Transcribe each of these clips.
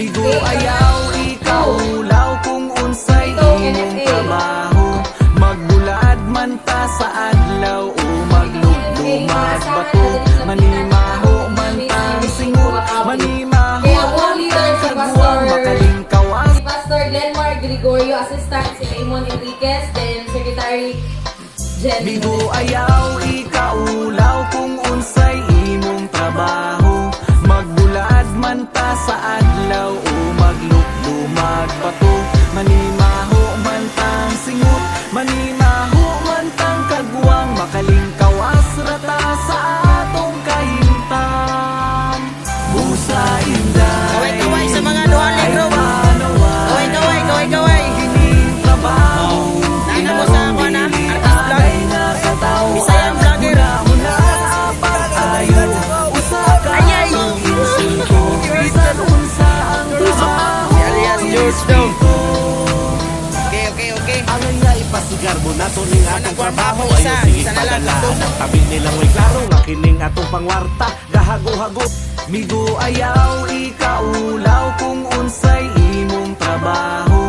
Migo ayaw ikaulaw kung unsay imong trabaho. Magbulad man ta sa adlaw o maglugdumag bato. Manimaho man tang singot, manimaho man tang kagwang makalingkawas. Si Pastor Glenmar Gregorio, Assistant si Raymond Enriquez, then Secretary Jen. Migo ayaw ikaulaw kung unsay imong trabaho. Magbulad man ta sa adlaw o maglugdumag bato. Manimaho man tang singot, manimaho man tang kagwang makalingkawas rata sa atong kahimtang. Busa inday Kaway-kaway sa mga duhaling group. Kaway-kaway. Kining trabaho Nana mo sa ako na, artist vlog. Bisayang vlogger. Muna pag-ayo usa ka Ayay. mag-insulto. Bisan unsa ang trabaho Alias George daw. Okay. Ang nga ipasigar mo na to ning atong trabaho. Isa, Ayaw sige isa na lang, padalaan tatlo. ang tabi nilang way klaro nga kining atong pangwarta. Gahago-hago Migo ayaw ikaulaw kung unsay imong trabaho.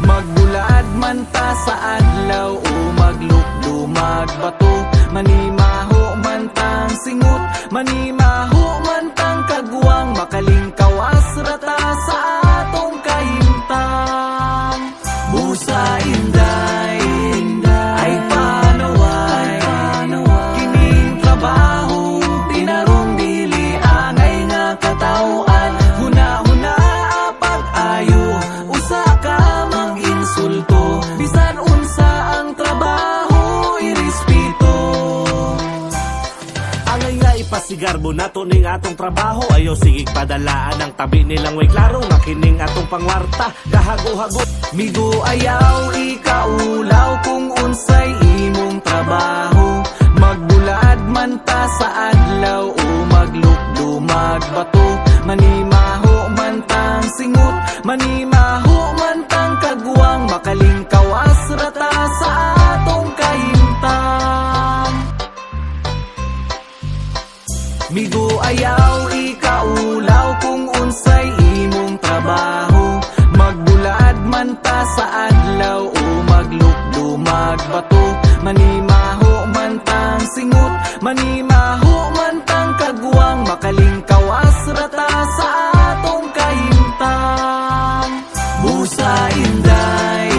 Magbulad man ta sa adlaw o maglugdumag bato. Manimaho man tang singot, manimaho man tang kagwang makalingkawas rata sa atong kahimtang. Busa inday ay panaway, kining trabaho tinarong dili angay nga katawhan. Huna-huna pag-ayo usa ka mag-insulto. Bisan unsa ang trabaho irespeto. Angay nga ipasigar mo na to ning atong trabaho. Ayaw sigig padalaan ang tabi nilang way klaro nga kining atong pangwarta. Gahago-hago Migo ayaw ikaulaw kung unsay imong trabaho. Magbulad man ta sa adlaw o maglugdumag bato. Manimaho man tang singot, manimaho man tang kagwang makalingkawas rata sa atong kahimtang. Migo ayaw ikaulaw kung unsay imong trabaho. Magbulad man ta sa adlaw o maglugdumag bato. Manimaho man tang singot, manimaho man tang kagwang makalingkawas rata sa atong kahimtang. Busa inday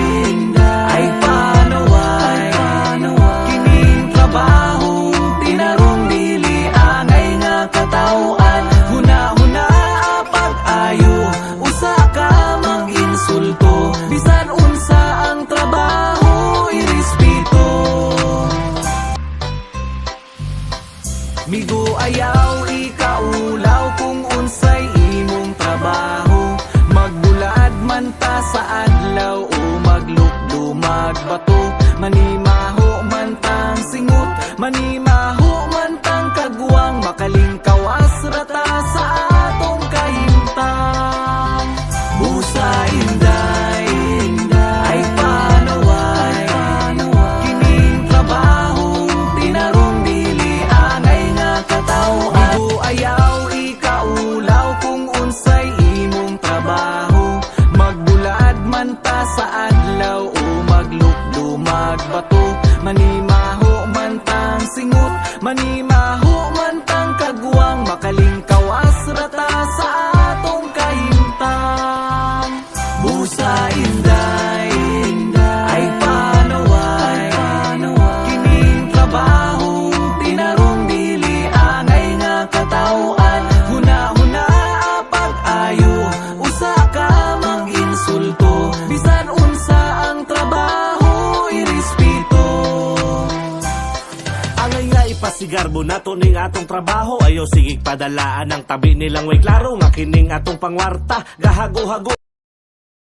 ay panaway, kining trabaho tinarong dili angay nga katawhan. Huna-huna pag-ayo usa ka mag-insulto. Bisan unsa ang trabaho irespeto. Migo ayaw ikaulaw kung unsay imong trabaho. Magbulad man ta sa adlaw o maglugdumag bato. Manimaho man tang singot, manimaho man tang kagwang makalingkawas rata sa atong kahimtang. Busa inday ay panaway, kining trabaho tinarong dili angay nga katawhan. Migo ayaw ikaulaw kung unsay imong trabaho. Magbulad man ta sa adlaw o maglugdumag bato. Manimaho man tang singot, manimaho man tang kagwang makalingkawas rata sa atong kahimtang. Busa inday ay panaway, kining trabaho tinarong dili angay nga katawhan. Huna-huna pag-ayo usa ka mag-insulto. Bisan unsa ang trabaho irespeto. Angay nga ipasigar mo na to ning atong trabaho. Ayaw sigig padalaan ang tabi nilang way klaro nga kining atong pangwarta. Gahago-hago